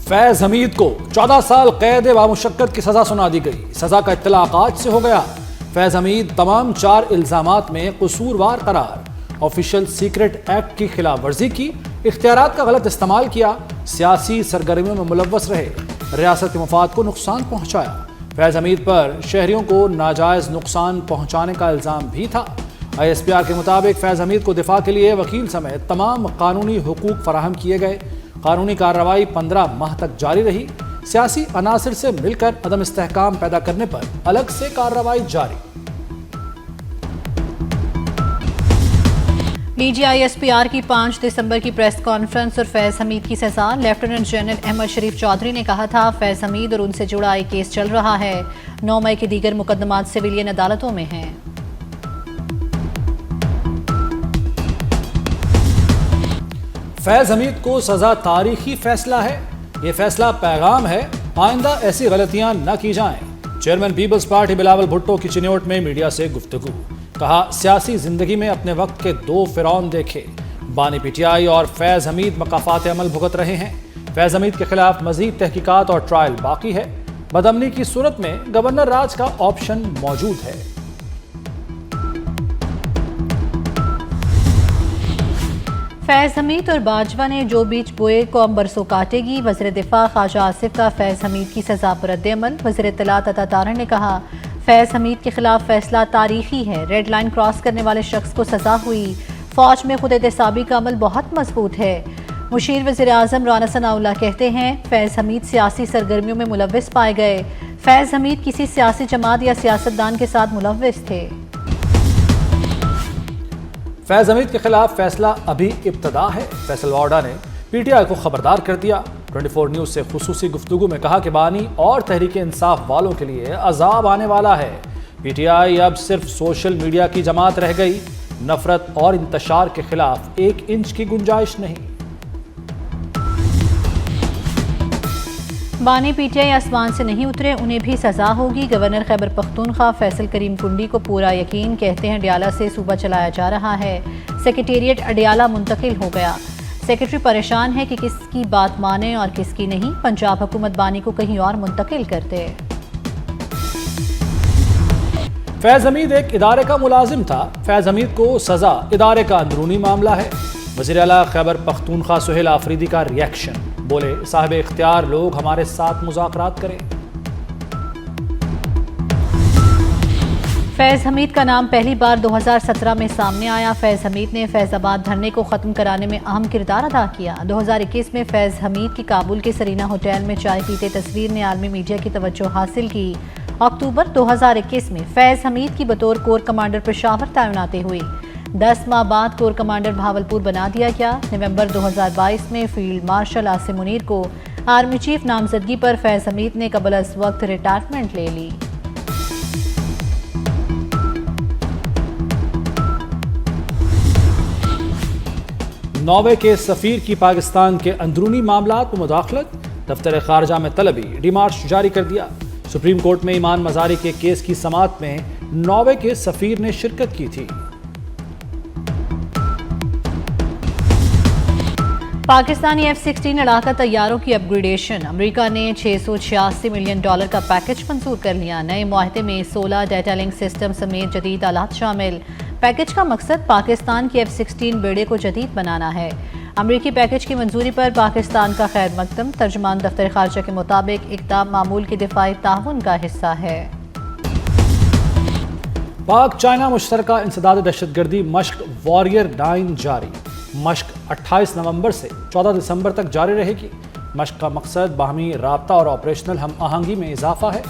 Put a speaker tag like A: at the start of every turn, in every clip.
A: फैज हमीद को 14 साल कैद बामुशक्कत की सजा सुना दी गई। सजा का इत्तलाक आज से हो गया। फैज हमीद तमाम 4 इल्जामात में कसूरवार करार। ऑफिशियल सीक्रेट एक्ट की खिलाफ वर्जी की, इख्तियारात का गलत इस्तेमाल किया, सियासी सरगर्मियों में मुलव्वस रहे, रियासती मफाद को नुकसान पहुंचाया। फैज हमीद पर शहरियों को नाजायज नुकसान पहुंचाने का इल्जाम भी था। ISPR के मुताबिक फैज हमीद को दिफा के लिए वकील समेत तमाम कानूनी हुकूक फराहम किए गए। कानूनी कार्रवाई 15 माह तक जारी रही। सियासी अनासिर से मिलकर अदम इस्तेहकाम पैदा करने पर अलग से कार्रवाई जारी।
B: DG ISPR की 5 दिसंबर की प्रेस कॉन्फ्रेंस और फैज हमीद की सजा। लेफ्टिनेंट जनरल अहमद शरीफ चौधरी ने कहा था फैज हमीद और उनसे जुड़ा एक केस चल रहा है। 9 मई के दीगर मुकदमात सिविलियन अदालतों में हैं।
A: फैज हमीद को सजा तारीखी फैसला है। ये फैसला पैगाम है, आइंदा ऐसी गलतियां न की जाएं। चेयरमैन पीपल्स पार्टी बिलावल भुट्टो की चिन्योट में मीडिया से गुफ्तगू। कहा सियासी जिंदगी में अपने वक्त के 2 फिरौन देखे। बानी PTI और फैज हमीद मकाफात अमल भुगत रहे हैं। फैज हमीद के खिलाफ मजीद तहकीकात और ट्रायल बाकी है। बदअमनी की सूरत में गवर्नर राज का ऑप्शन मौजूद है।
B: फैज हमीद और बाजवा ने जो बीच बोए कौम बरसों काटेगी। वज़ीर दिफा ख्वाजा आसिफ का फैज हमीद की सजा पर रद्द-ए-अमल। वज़ीर इत्तलात अता तारड़ ने कहा फैज हमीद के खिलाफ फैसला तारीखी है। रेड लाइन क्रॉस करने वाले शख्स को सजा हुई। फौज में खुद एहतसाबी का अमल बहुत मजबूत है। मुशीर वज़ीर आज़म राना सनाउल्लाह कहते हैं फैज हमीद सियासी सरगर्मियों में मुलव्वस पाए गए। फैज हमीद किसी सियासी जमात या सियासतदान के साथ मुलव्वस थे।
A: फैज हमीद के खिलाफ फैसला अभी इब्तदा है। फैसल वार्डा ने PTI को खबरदार कर दिया। 24 न्यूज से खुसूसी गुफ्तगू में कहा कि बानी और तहरीक इंसाफ वालों के लिए अजाब आने वाला है। PTI अब सिर्फ सोशल मीडिया की जमात रह गई। नफरत और इंतशार के खिलाफ 1 इंच की गुंजाइश नहीं।
B: बानी PTI आसमान से नहीं उतरे, उन्हें भी सजा होगी। गवर्नर खैबर पख्तूनख्वा फैसल करीम कुंडी को पूरा यकीन, कहते हैं अडियाला से सूबा चलाया जा रहा है। सेक्रेटेरिएट अडियाला मुंतकिल हो गया। सेक्रेटरी परेशान है कि किसकी बात माने और किसकी नहीं। पंजाब हुकूमत बानी को कहीं और मुंतकिल करते।
A: फैज हमीद एक इदारे का मुलाजिम था। फैज हमीद को सजा इदारे का अंदरूनी मामला है। वज़ीर आला खैबर पख्तूनख्वा सुहेल आफरीदी का रिएक्शन। बोले साहिब इख्तियार लोग हमारे साथ मुज़ाकरात करें।
B: फैज हमीद का नाम पहली बार 2017 में सामने आया। फैज हमीद ने फैजाबाद धरने को ख़त्म कराने में अहम किरदार अदा किया। 2021 में फैज हमीद की काबुल के सरीना होटल में चाय पीते तस्वीर ने आलमी मीडिया की तवज्जो हासिल की। अक्टूबर 2021 में फैज हमीद की बतौर कोर कमांडर पेशावर तैनाती हुई। 10 माह बाद कोर कमांडर भावलपुर बना दिया गया। नवंबर 2022 में फील्ड मार्शल आसिम मुनीर को आर्मी चीफ नामजदगी पर फैज हमीद ने कबल अज वक्त रिटायरमेंट ले ली।
A: नॉर्वे के सफीर की पाकिस्तान के अंदरूनी मामलात में मुदाखलत। दफ्तर खारजा में तलबी डिमार्च जारी कर दिया। सुप्रीम कोर्ट में ईमान मजारी के केस की समाअत में नॉर्वे के सफीर ने शिरकत की थी।
B: पाकिस्तानी F-16 लड़ाका तैयारों की अपग्रेडेशन। अमेरिका ने $686 मिलियन का पैकेज मंजूर कर लिया। नए मुआहदे में 16 डेटा लिंक सिस्टम समेत जदीद आलात शामिल। पैकेज का मकसद पाकिस्तान के F-16 बेड़े को जदीद बनाना है। अमेरिकी पैकेज की मंजूरी पर पाकिस्तान का खैर मकदम। तर्जुमान दफ्तर खारजा के मुताबिक इक़दाम मामूल की दिफाई ताउन का हिस्सा है।
A: पाक चाइना मुश्तरका इंसदाद दहशतगर्दी मश्क वॉरियर 9 जारी। मश्क 28 नवंबर से 14 दिसंबर तक जारी रहेगी। मश्क का मकसद बाहमी राब्ता और ऑपरेशनल हम आहंगी में इजाफा है।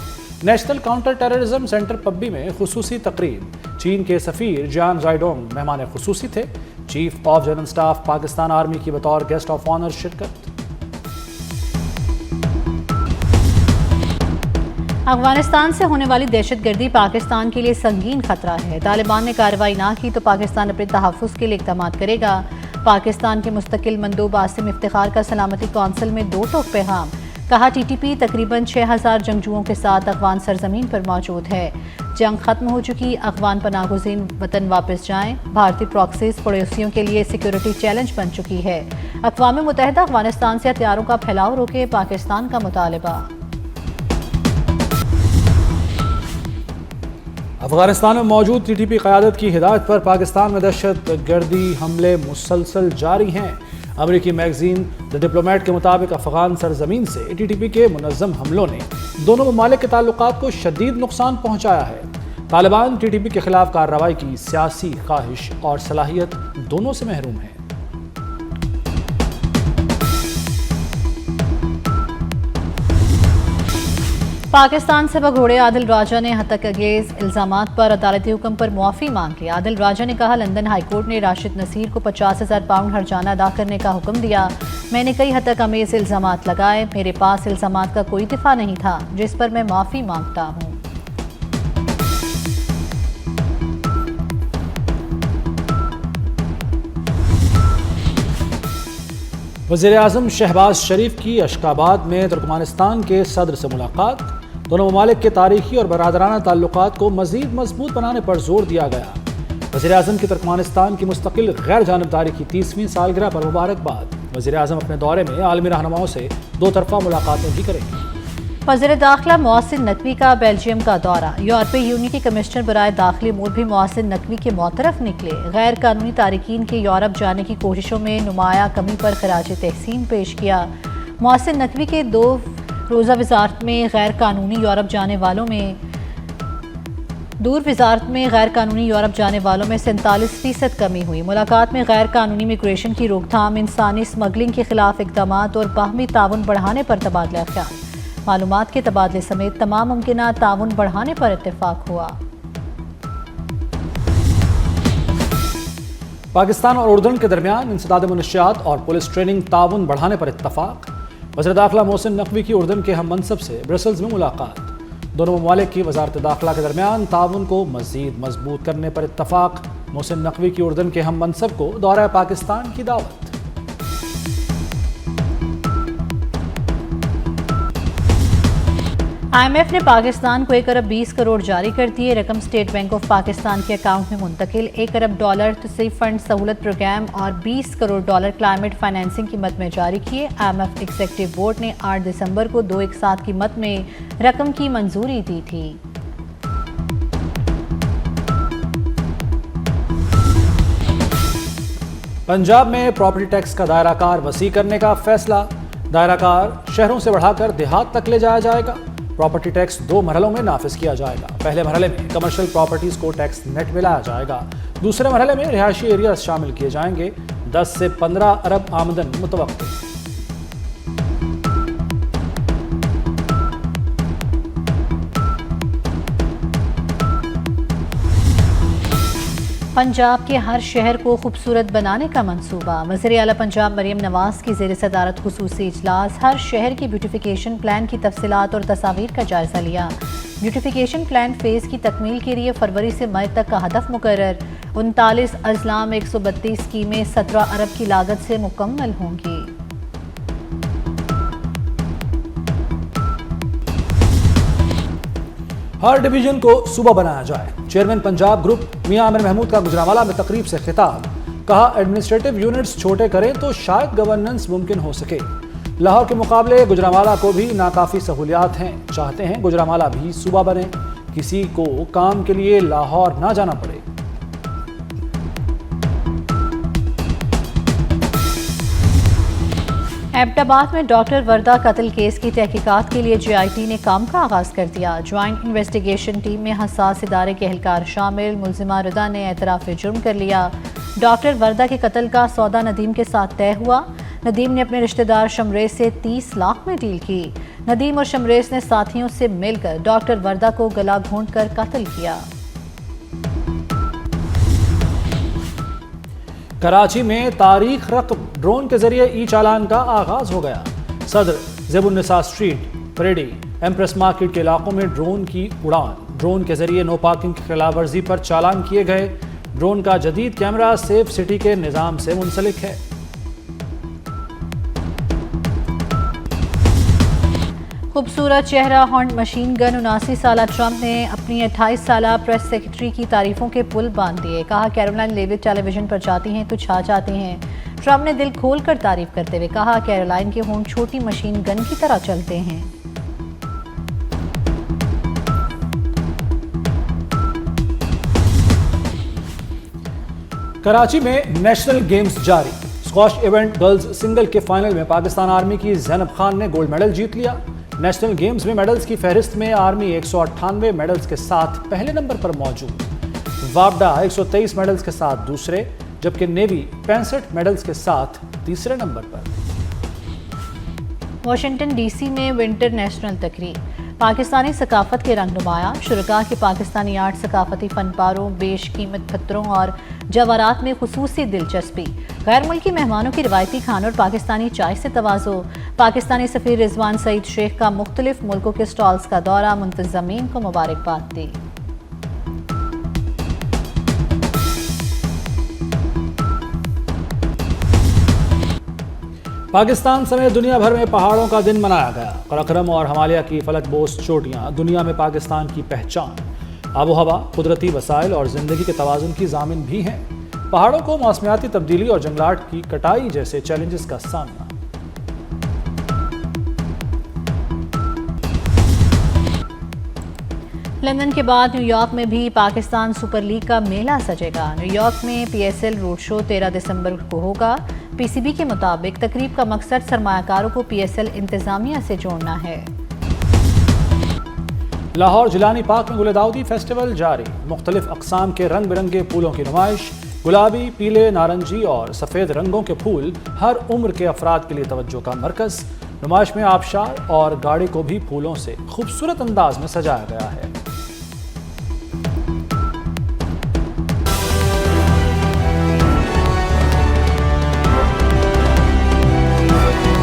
A: नेशनल काउंटर टेररिज्म सेंटर पब्बी में खुसूसी तकरीब। चीन के सफीर जियान जाइडोंग मेहमान खुसूसी थे। Chief of general staff Pakistan army की बतौर गेस्ट ऑफ ऑनर शिरकत।
B: अफगानिस्तान से होने वाली दहशतगर्दी पाकिस्तान के लिए संगीन खतरा है। तालिबान ने कार्रवाई ना की तो पाकिस्तान अपने तहफ़्फ़ुज़ के लिए इक़दाम करेगा। पाकिस्तान के मुस्तकिल मंदूब आसिम इफ्तिखार का सलामती कौंसिल में 2 टोक पैगाम। कहा TTP तकरीबन 6000 जंगजुओं के साथ अफगान सरजमीन पर मौजूद है। जंग खत्म हो चुकी, अफगान पनाह गुज़ीन वतन वापस जाएं। भारतीय प्रॉक्सीज पड़ोसियों के लिए सिक्योरिटी चैलेंज बन चुकी है। अक़वाम मुत्तहिदा अफगानिस्तान से हथियारों का फैलाव रोके, पाकिस्तान का मुतालबा।
A: अफगानिस्तान में मौजूद टीटीपी क़यादत की हिदायत पर पाकिस्तान में दहशत गर्दी हमले मुसलसल जारी हैं। अमेरिकी मैगजीन द डिप्लोमेट के मुताबिक अफगान सरजमीन से टीटीपी के मुनज़्ज़म हमलों ने दोनों ममालिक के ताल्लुकात को शदीद नुकसान पहुँचाया है। तालिबान टीटीपी के खिलाफ कार्रवाई की सियासी ख्वाहिश और सलाहियत दोनों से महरूम है।
B: पाकिस्तान से भगोड़े आदिल राजा ने हतक अंगेज इल्जामात पर अदालती हुक्म पर मुआफ़ी मांग ली। आदिल राजा ने कहा, लंदन हाई कोर्ट ने राशिद नसीर को 50,000 पाउंड हर्जाना अदा करने का हुक्म दिया। मैंने कई हतक अमेज इल्जामात लगाए, मेरे पास इल्जामात का कोई दिफा नहीं था, जिस पर मैं माफ़ी मांगता हूँ।
A: वज़ीर-ए-आज़म शहबाज शरीफ की अशकाबाद में तुर्कमानिस्तान के सदर से मुलाकात। दोनों ममालिक के तारीखी और बरादराना ताल्लुकात को मज़ीद मजबूत बनाने पर जोर दिया गया। वज़ीर-ए-आज़म की तुर्कमानिस्तान की मुस्तकिल गैर जानबदारी की 30वीं सालगिरह पर मुबारकबाद। वज़ीर-ए-आज़म अपने दौरे में आलमी रहनुमाओं से दो तरफ़ा मुलाकातें भी करेंगे।
B: वज़ीर दाखिला मोहसिन नकवी का बेल्जियम का दौरा। यूरोपीय यूनियन के कमिश्नर बराए दाखिली अमूर भी मोहसिन नकवी के मौतरफ निकले। गैर कानूनी तारिकीन के यूरोप जाने की कोशिशों में नुमाया कमी पर खराज तहसीन पेश किया। मोहसिन नकवी के 2 रोज़ा वज़ारत में गैर कानूनी यूरोप जाने वालों में गैर कानूनी यूरोप जाने वालों में 47% कमी हुई। मुलाकात में गैर कानूनी इमिग्रेशन की रोकथाम, इंसानी स्मगलिंग के खिलाफ इक़दामात और बाहमी ताउन बढ़ाने पर तबादला ख्याल, मालूमात के तबादले समेत तमाम मुमकिन ताउन बढ़ाने पर इत्तेफाक हुआ।
A: पाकिस्तान और उर्दन के दरमियान इंसदाद मुनशियात और पुलिस ट्रेनिंग ताउन बढ़ाने पर इत्तफाक। वज़ीर दाखिला मोहसिन नकवी की उर्दन के हम मनसब से ब्रसल्स में मुलाकात। दोनों ममालिक की वज़ारत दाखिला के दरमियान ताउन को मज़ीद मजबूत करने पर इत्तफाक। मोहसिन नकवी की उर्दन के हम मनसब को दौरा पाकिस्तान की दावत।
B: IMF ने पाकिस्तान को 1 अरब 20 करोड़ जारी कर दिए। रकम स्टेट बैंक ऑफ पाकिस्तान के अकाउंट में मुंतकिल। 1 अरब डॉलर तस्रीफ फंड सहूलत प्रोग्राम और 20 करोड़ डॉलर क्लाइमेट फाइनेंसिंग की मद में जारी किए। IMF एग्जीक्यूटिव बोर्ड ने 8 दिसंबर को 2 एक साथ की मद में रकम की मंजूरी दी थी।
A: पंजाब में प्रॉपर्टी टैक्स का दायरा कार वसी करने का फैसला। दायरा कार शहरों से बढ़ाकर देहात तक ले जाया जाएगा। प्रॉपर्टी टैक्स 2 मरहलों में नाफिज किया जाएगा। पहले मरहले में कमर्शियल प्रॉपर्टीज को टैक्स नेट में लाया जाएगा। दूसरे मरहले में रिहायशी एरियाज शामिल किए जाएंगे। 10 से 15 अरब आमदन मुतवक्किल।
B: पंजाब के हर शहर को खूबसूरत बनाने का मंसूबा। वज़ीर आला पंजाब मरियम नवाज की ज़ेर सदारत खुसूसी इजलास। हर शहर की ब्यूटिफिकेशन प्लान की तफसीलात और तस्वीर का जायजा लिया। ब्यूटिफिकेशन प्लान फेज़ की तकमील के लिए फरवरी से मई तक का हदफ मुकर्रर। 39 अजला में 132 स्कीमें 17 अरब की लागत से मुकम्मल होंगी।
A: हर डिवीजन को सूबा बनाया जाए। चेयरमैन पंजाब ग्रुप मियां आमिर महमूद का गुजरांवाला में तकरीब से खिताब। कहा, एडमिनिस्ट्रेटिव यूनिट्स छोटे करें तो शायद गवर्नेंस मुमकिन हो सके। लाहौर के मुकाबले गुजरांवाला को भी नाकाफी सहूलियात हैं। चाहते हैं गुजरांवाला भी सूबा बने, किसी को काम के लिए लाहौर ना जाना पड़े।
B: एबटाबाद में डॉक्टर वर्दा कत्ल केस की तहकीकात के लिए JIT ने काम का आगाज कर दिया। ज्वाइंट इन्वेस्टिगेशन टीम में हसास इदारे के एहलकार शामिल। मुल्जिमा रदा ने एतराफ़ जुर्म कर लिया। डॉक्टर वर्दा के कत्ल का सौदा नदीम के साथ तय हुआ। नदीम ने अपने रिश्तेदार शमरेज से 30 लाख में डील की। नदीम और शमरेज ने साथियों से मिलकर डॉक्टर वर्दा को गला घोंट कर कत्ल किया।
A: कराची में तारीख रकम ड्रोन के जरिए ई चालान का आगाज हो गया। सदर ज़ेबुन्निसा स्ट्रीट, परेडी, एम्प्रेस मार्केट के इलाकों में ड्रोन की उड़ान। ड्रोन के जरिए नो पार्किंग की खिलाफ वर्जी पर चालान किए गए। ड्रोन का जदीद कैमरा सेफ सिटी के निज़ाम से मुंसलिक है।
B: खूबसूरत चेहरा हॉन्ट मशीन गन 79 साला ट्रंप ने अपनी 28 साला प्रेस सेक्रेटरी की तारीफों के पुल बांध दिए। कहा कैरोलाइन लेविट टेलीविजन पर जाती हैं तो छा जाते हैं। ट्रंप ने दिल खोल कर तारीफ करते हुए कहा कैरोलाइन के होंठ छोटी मशीन गन की तरह चलते हैं।
A: कराची में नेशनल गेम्स जारी। स्क्वॉश इवेंट गर्ल्स सिंगल के फाइनल में पाकिस्तान आर्मी की ज़ैनब खान ने गोल्ड मेडल जीत लिया। नेशनल गेम्स में मेडल्स की फहरिस्त में आर्मी 198 मेडल्स के साथ पहले नंबर पर मौजूद, वापडा 123 मेडल्स के साथ दूसरे, जबकि नेवी 65 मेडल्स के साथ तीसरे नंबर पर।
B: वाशिंगटन डीसी में विंटर नेशनल तकरीब, पाकिस्तानी सकाफत के रंग नुमाया। शुरका के पाकिस्तानी आर्ट सकाफती फनपारों, बेशकीमत पत्थरों और जवारात में खुसूसी दिलचस्पी। गैर मुल्की मेहमानों की रिवायती खानों और पाकिस्तानी चाय से तवाज़ो। पाकिस्तानी सफ़ीर रिजवान सईद शेख का मुख्तलिफ मुल्कों के स्टॉल्स का दौरा, मुंतज़मीन को मुबारकबाद दी।
A: पाकिस्तान समेत दुनिया भर में पहाड़ों का दिन मनाया गया। कराक्रम और हिमालय की फलकबोस चोटियां दुनिया में पाकिस्तान की पहचान, आबो हवा, कुदरती वसाइल और ज़िंदगी के तवाज़ुन की ज़ामिन भी हैं। पहाड़ों को मौसमियाती तब्दीली और जंगलात की कटाई जैसे चैलेंजेस का सामना।
B: लंदन के बाद न्यूयॉर्क में भी पाकिस्तान सुपर लीग का मेला सजेगा। न्यूयॉर्क में PSL रोड शो 13 दिसंबर को होगा। PCB के मुताबिक तकरीब का मकसद सरमायाकारों को PSL इंतजामिया से जोड़ना है।
A: लाहौर जिलानी पार्क में गुलदाउदी फेस्टिवल जारी। मुख्तलिफ अक़साम के रंग बिरंगे फूलों की नुमाइश। गुलाबी, पीले, नारंगी और सफ़ेद रंगों के फूल हर उम्र के अफराद के लिए तवज्जो का मरकज़। नुमाइश में आबशार और गाड़ी को भी फूलों से खूबसूरत अंदाज में सजाया गया है।